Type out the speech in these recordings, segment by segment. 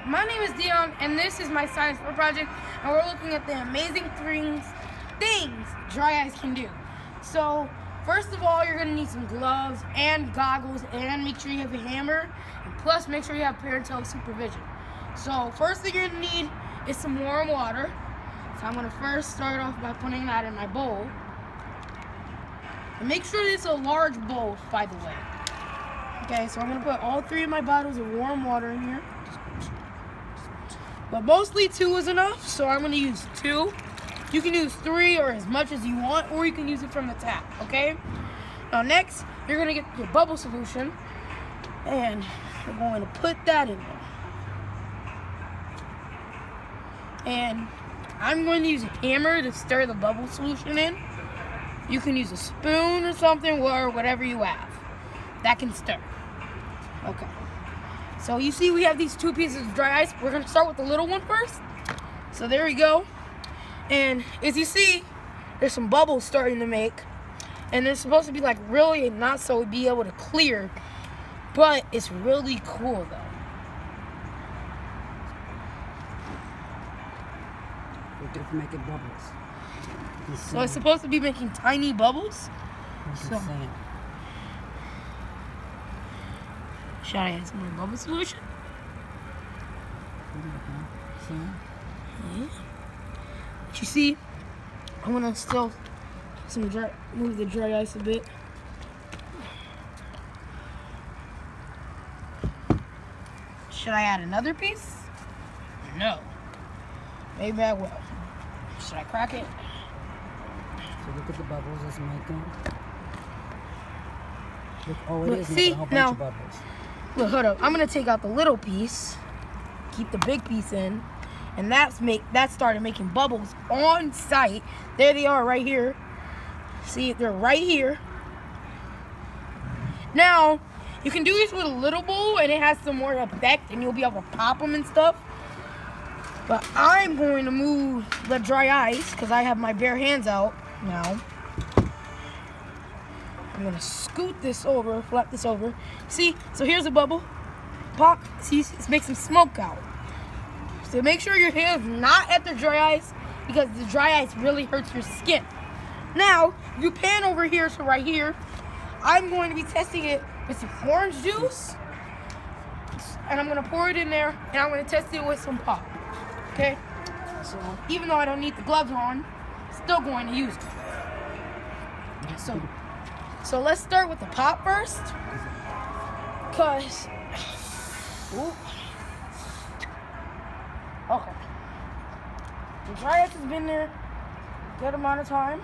my name is Dion, and this is my science fair project, and we're looking at the amazing things dry ice can do. So, first of all, you're going to need some gloves and goggles, and make sure you have a hammer, and plus make sure you have parental supervision. So, first thing you're going to need is some warm water. So I'm going to first start off by putting that in my bowl. And make sure it's a large bowl, by the way. Okay, so I'm going to put all 3 of my bottles of warm water in here. But mostly 2 is enough, so I'm going to use 2. You can use 3 or as much as you want, or you can use it from the tap, okay? Now next, you're going to get your bubble solution, and we're going to put that in there. And I'm going to use a hammer to stir the bubble solution in. You can use a spoon or something, or whatever you have that can stir. Okay. So you see we have these 2 pieces of dry ice. We're going to start with the little one first. So there we go. And as you see, there's some bubbles starting to make. And they're supposed to be like really not so be able to clear. But it's really cool though. We're just making bubbles. So it's supposed to be making tiny bubbles. So, should I add some more bubble solution? Yeah. But you see, I'm gonna still move the dry ice a bit. Should I add another piece? No. Maybe I will. Should I crack it? So look at the bubbles it's making. Look, oh, it Look, is see, making a whole bunch now, of bubbles. Look, hold up. I'm gonna take out the little piece, keep the big piece in, and that started making bubbles on site. There they are, right here. See, they're right here. Now, you can do this with a little bowl, and it has some more effect, and you'll be able to pop them and stuff. But I'm going to move the dry ice because I have my bare hands out now. I'm going to scoot this over, flap this over. See, so here's a bubble. Pop, see, it makes some smoke out. So make sure your hand's not at the dry ice because the dry ice really hurts your skin. Now, you pan over here to right here. I'm going to be testing it with some orange juice. And I'm going to pour it in there, and I'm going to test it with some pop. Okay, so even though I don't need the gloves on, I'm still going to use them. So let's start with the pop first, cause okay, the dry ice has been there a good amount of time.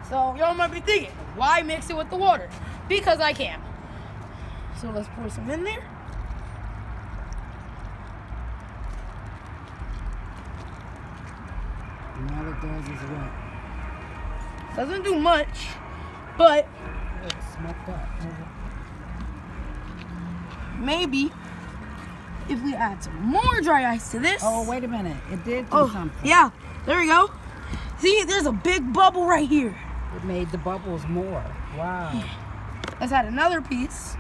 So y'all might be thinking, why mix it with the water? Because I can. So let's pour some in there. And all it does is what? Doesn't do much, but It's smoked up. maybe if we add some more dry ice to this. Oh, wait a minute. It did do something. Yeah, there we go. See, there's a big bubble right here. It made the bubbles more. Wow. Let's add another piece.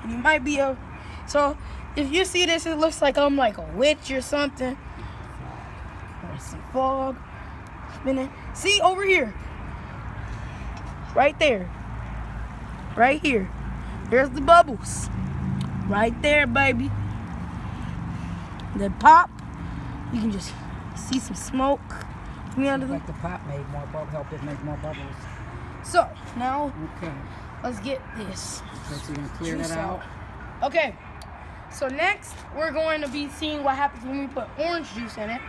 And you might be so if you see this, it looks like I'm like a witch or something. There's some fog. See over here. Right there. Right here. There's the bubbles. Right there, baby. Then pop. You can just see some smoke coming out of Like the pop made more bubbles, helped it make more bubbles. So now Okay. let's get this. So you're gonna clear juice that out. Okay. So next we're going to be seeing what happens when we put orange juice in it.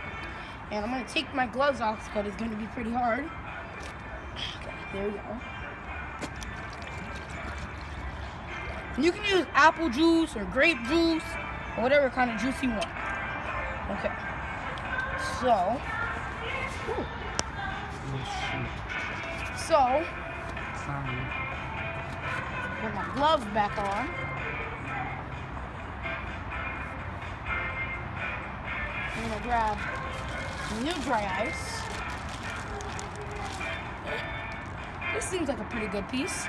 And I'm going to take my gloves off because it's going to be pretty hard. Okay, there we go. And you can use apple juice or grape juice or whatever kind of juice you want. Okay. So. Ooh. So. Put my gloves back on. I'm going to grab new dry ice. This seems like a pretty good piece.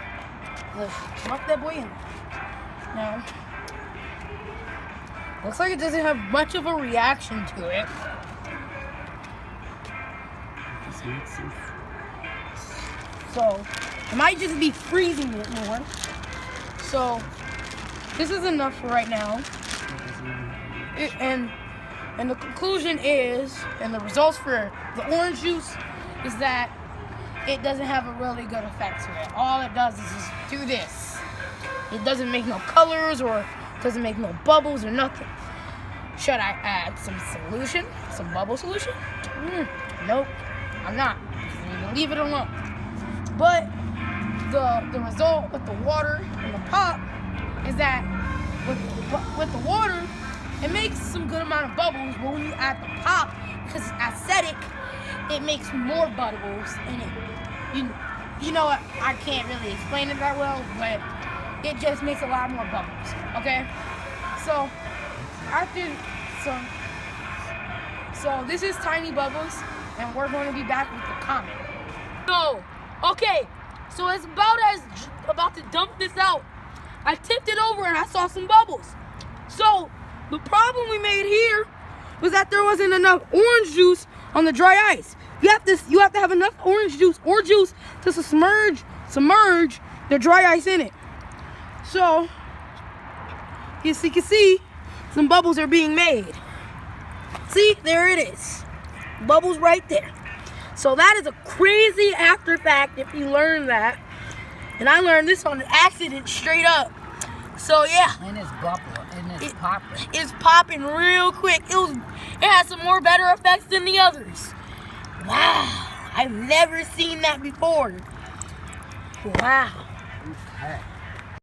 Let's drop that boy in. Now, Looks like it doesn't have much of a reaction to it. This makes sense. So, it might just be freezing it more. So, this is enough for right now. And the conclusion is, and the results for the orange juice is that it doesn't have a really good effect to it. All it does is just do this. It doesn't make no colors or doesn't make no bubbles or nothing. Should I add some solution? Some bubble solution? Nope, I'm not. I'm gonna leave it alone. But the result with the water and the pop is that with the water, it makes some good amount of bubbles, but when you add the pop, because it's acidic, it makes more bubbles, and you know what, I can't really explain it that well, but it just makes a lot more bubbles, okay? So, so this is Tiny Bubbles, and we're going to be back with the comment. So, okay, so it's about to dump this out. I tipped it over and I saw some bubbles. So, the problem we made here was that there wasn't enough orange juice on the dry ice. You have to have enough orange juice or juice to submerge the dry ice in it. So, you can see some bubbles are being made. See, there it is. Bubbles right there. So that is a crazy after fact if you learn that. And I learned this on accident straight up. So yeah. And it's bubble, and it's popping. It's popping real quick. It has some more better effects than the others. Wow. I've never seen that before. Wow.